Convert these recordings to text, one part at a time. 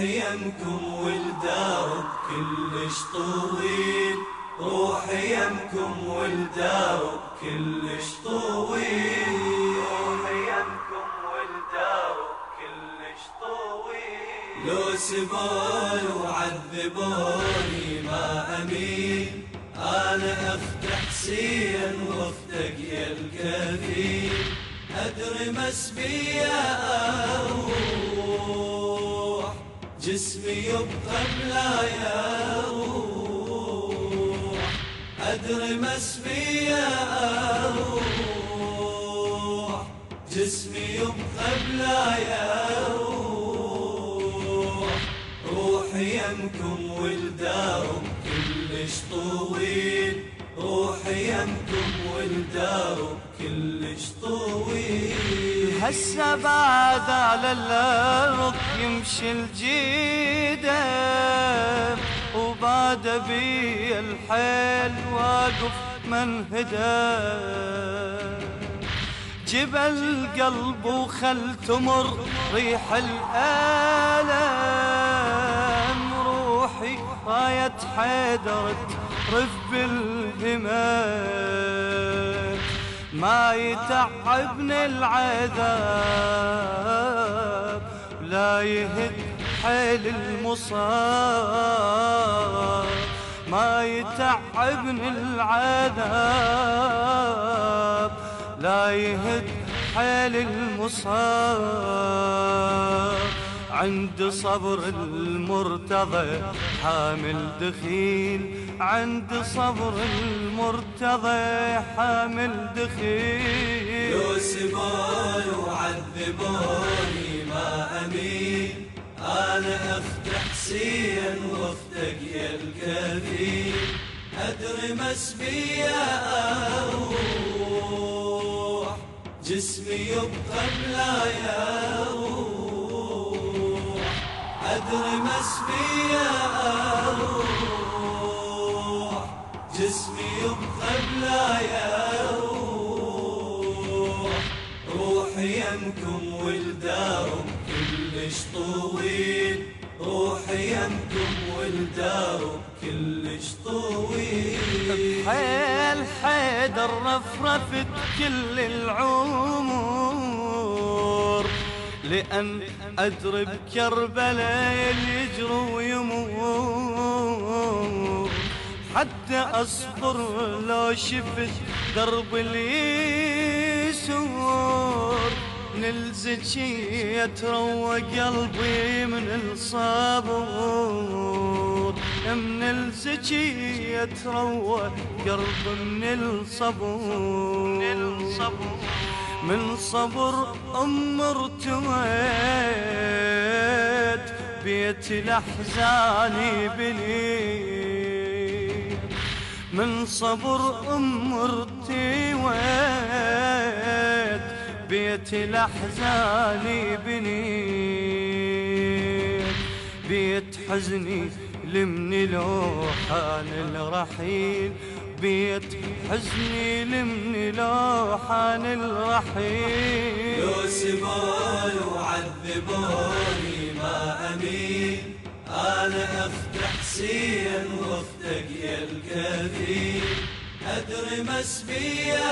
يمكم والدرب كلش طويل، روحي يمكم والدرب كلش طويل، روحي يمكم والدرب كلش طويل. لو سبوني وعذبوني ما أمين، أنا أخت حسين واختك يا الكفيل. أدري مسبية أروح، جسمي يبقى بلا يروح. أدري مسبية أروح، جسمي يبقى بلا يروح. روحي يمكم والدرب كلش طويل، روحي يمكم والدرب كلش طويل. هسه بعد على الأرض يمشي الجيدة، وبعد بي الحيل واقف منهدى. جبل قلب وخل تمر ريح الألم، روحي راية حيدر ترف بالهمام. ما يتعبني العذاب لا يهد حيل المصاب، ما يتعبني العذاب لا يهد حيل المصاب. عند صبر المرتضى حامل دخيل، عند صبر المرتضى حامل دخيل. لو سبوني وعذبوني ما أمين، أنا أخت حسين واختك يا الكفيل. أدري مسبية أروح، جسمي يبقى بلا يروح. أدري مسبية أروح، جسمي يبقى بلا يروح. روحي يمكم والدرب كلش طويل، روحي يمكم والدرب كلش طويل. بحيل حيدر رفرفت كل العمر، لأن أدري بكربلاء يجري ويمور. حتى أصبر لو شفت درب اليسور، من الزكي يتروى قلبي من الصبور. من الزكي يتروى قلبي من الصبور. من صبر ارتويت بيت الأحزان بنيت. من صبر ارتويت بيت الأحزان بنيت. بيت حزني لمن لوحان الرحيل، بيت حزني لمن لوحان الرحيل. لو سبوني وعذبوني ما أمين، أنا أخت حسين واختك يا الكفيل. أدري مسبية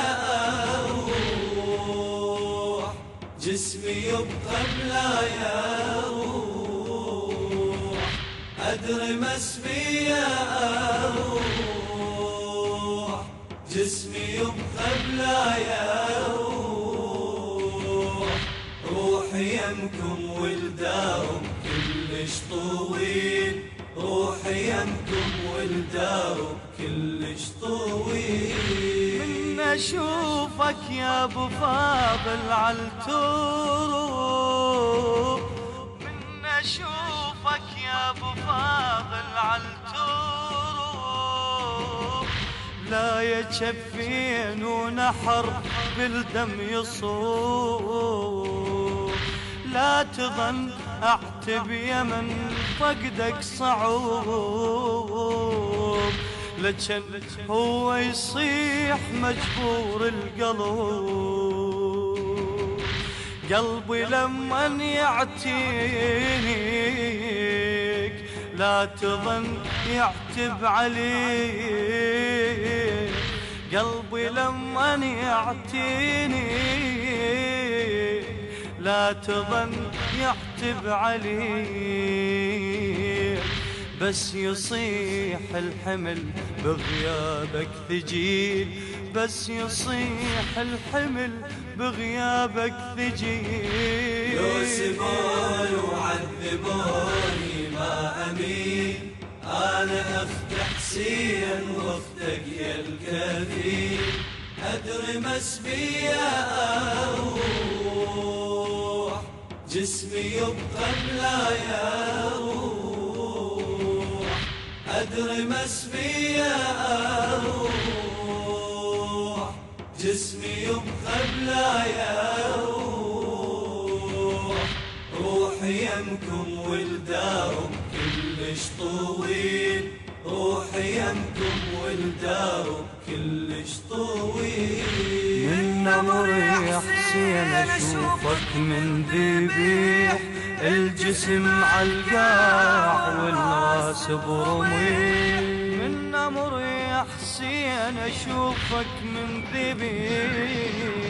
أروح، جسمي يبقى بلا يروح. أدري مسبية أروح، جسمي يبقى بلا يروح. روحي يمكم والدرب كلش طويل، روحي يمكم والدرب كلش طويل. من أشوفك يا أبو فاضل عالتروب، من أشوفك يا أبو فاضل عالتروب. لا يجفين ونحر بالدم يصوب. لا تظن أعتب يمن فقدك صعوب، لكن هو يصيح مجبور القلب. قلبي لمن يعتيني لا تظن يعتب علي، قلبي لما يعتيني لا تظن يعتب علي، بس يصيح الحمل بغيابك ثقيل، بس يصيح الحمل بغيابك ثقيل. لو سبوني وعذبوني ما أمين، أنا أخت حسين واختك يا الكثير، أدري مسبية أروح جسمي يبقى بلا يروح، أدري مسبية أروح جسمي يبقى بلا يروح، روحي يمكم ولدارم كلش طويل، روحي يمكم ولدارم كلش طويل. من نمر يا حسين اشوفك من ذبيح، الجسم عالقاع والراس برميل. من نمر يا حسين اشوفك من ذبيح،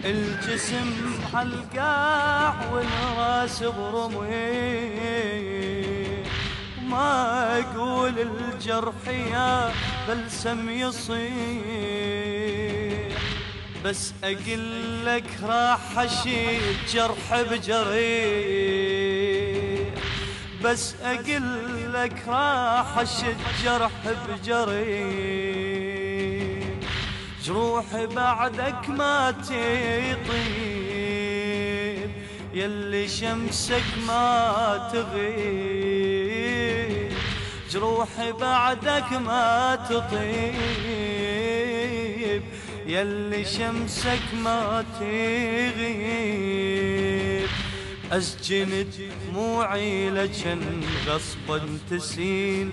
الجسم عالقاع والراس برميل. ما اقول الجرح يا بلسم يصيح، بس اقول لك راح اشيل جرح بجريح، بس اقول لك راح اشيل جرح بجريح. جروحي بعدك ما تطيب، يلي شمسك ما تغيب، جروحي بعدك ما تطيب، يلي شمسك ما تغيب. أسجن دموعي لجن غصبا تسيل،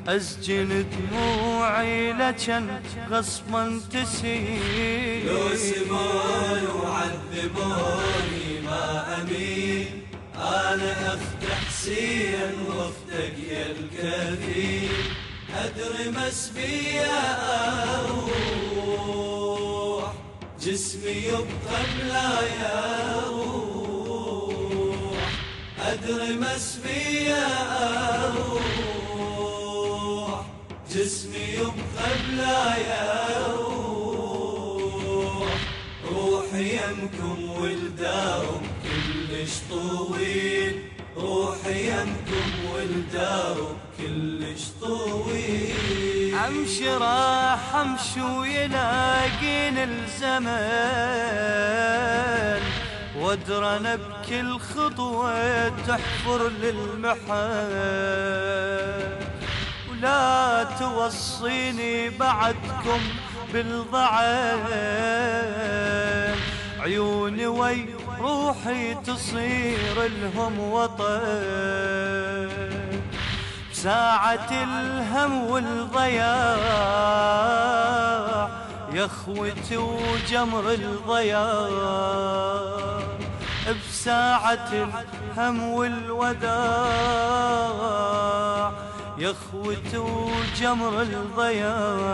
أسجن دموعي لجن غصبا تسيل. لو سبوني وعذبوني ما أمين، أنا أخت حسين واختك يا الكثير، أدري مسبية أروح جسمي يبقى بلا يروح، أدري مسبية أروح جسمي يبقى بلا يروح، روحي يمكم ولدارم كلش طويل، روحي يمكم ولدارم كلش طويل. امشي راح امشي ويلاقيني الزمان، وادرى انا بكل خطوة تحفر للمحال، ولا توصيني بعدكم بالضعان. عيوني وي روحي تصير لهم وطن، بساعة الهم والضياع يا اخوتي وجمر الضياع، بساعة الهم والوداع يا اخوتي وجمر الضياع.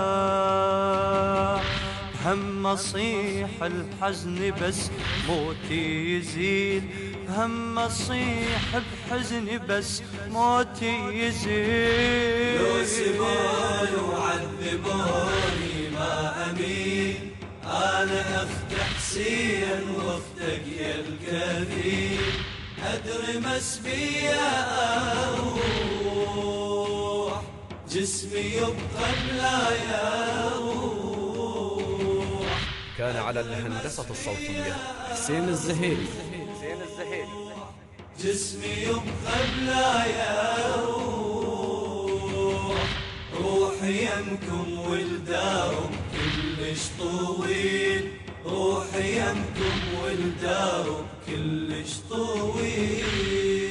هم اصيح الحزن بس موتي يزيل، هم اصيح بحزني بس موتي يزيل. لو سبوني وعذبوني ما امين، انا اخت حسين واختك يا الكثير، ادري مسبية اروح جسمي يبقى بلا يروح. كان على الهندسة الصوتية حسين الزهيري. جسمي يبقى بلا يروح، روحي يمكم ولدارم كلش طويل، روحي يمكم ولدارم كلش طويل.